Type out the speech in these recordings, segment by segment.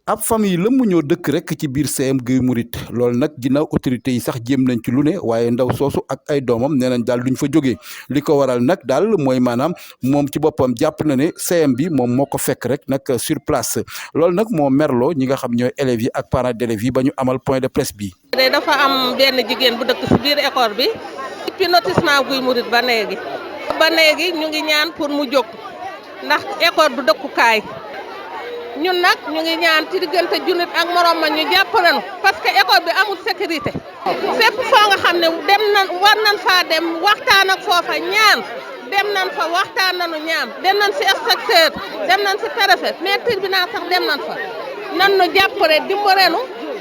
ab famille la mu ñoo dëkk rek ci biir CM Guy Mouride loolu nag ginnaaw autorité yi sax jéem nañ ci lu ne waaye ndaw soosu ak ay doomam nee nañ daal duñ fa jógee li ko waral nag daal mooy maanaam moom ci boppam jàpp na ne CM bi moom moo ko fekk rek nag sur place loolu nag moo merloo ñi nga xam ñooy élèves yi ak parents d'élèves yi ba ñu amal point de presse bi. dafa am benn jigéen bu dëkk si biir école bi depuis lotissement Guy Mouride ba léegi ñu ngi ñaan pour mu jóg ndax école du dëkkukaay. ñun nag ñu ngi ñaan ci diggante junit ak morom ma ñu jàppale nu parce que école bi amul sécurité fépp foo nga xam ne war nañ faa dem waxtaan ak foofa ñaan dem nañ fa waxtaan nañu ñaan dem nañ si inspecteur dem nañ si préfet mais tribunal sax dem nañ fa nan nu jàppale dimbalenu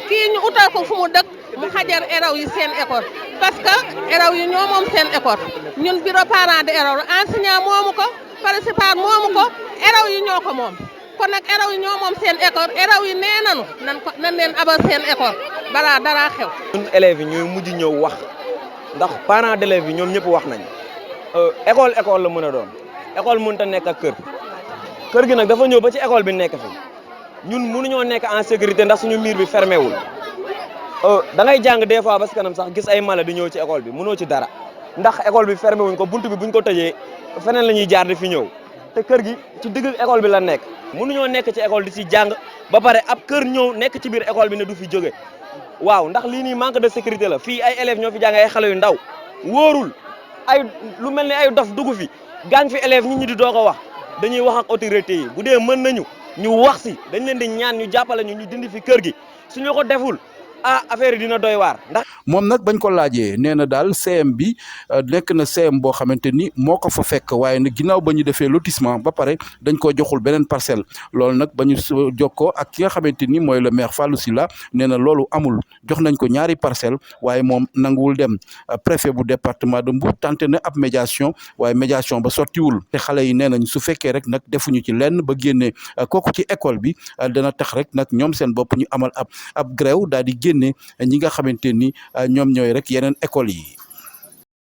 kii ñu utal ko fu mu dëkk mu xajar élèves yi seen école parce que élèves yi ñoo moom seen école ñun bureau parent d'élèves enseignant moomu ko principal moomu ko élèves yi ñoo ko moom kon nag élèves yi ñoo moom seen école élèves yi nee nañu nan leen abal seen école balaa dara xew. ñun élèves yi ñooy mujj ñëw wax ndax parents d'élèves yi ñoom ñëpp wax nañ école la mën a doon école mënut a nekk ak kër gi nag dafa ñëw ba ci école bi nekk fi ñun mënuñoo nekk en sécurité ndax suñu miir bi fermé wul da ngay jàng des fois ba si kanam sax gis ay mala di ñëw ci école bi mënoo ci dara ndax école bi fermé wuñ ko buntu bi buñ ko tëjee feneen la ñuy jaar di fi ñëw te kër gi ci digg école bi la nekk. mënuñoo nekk ci école di ci jàng ba pare ab kër ñëw nekk ci biir école bi ne du fi jóge waaw ndax lii nii manque de sécurité la fii ay élèves ñoo fi jàng ay xale yu ndaw wóorul ay lu mel ni ay dof dugg fi gaañ fi élèves ñi di doog a wax dañuy wax ak autorités yi bu dee mën nañu ñu wax si dañ leen di ñaan ñu jàppale ñu dindi fi kër gi suñu ko deful affaire yi dina doy waar ndax. moom nag bañ ko laajee nee na daal CM bi nekk na CM boo xamante ni moo ko fa fekk waaye nag ginnaaw ba ñu defee lotissement ba pare dañ koo joxul beneen parcelle loolu nag ba ñu jokkoo ak ki nga xamante ni mooy le maire Fallou Sylla nee na loolu amul jox nañ ko ñaari parcelle waaye moom nanguwul dem préfet bu département de Mbour tenté na ab médiation waaye médiation ba sottiwul te xale yi nee nañ su fekkee rek nag defuñu ci lenn ba génnee kooku ci école bi dana tax rek nag ñoom seen bopp ñu amal ab grève daal di génne ñi nga xamante ni ñoom ñooy rek yeneen école yi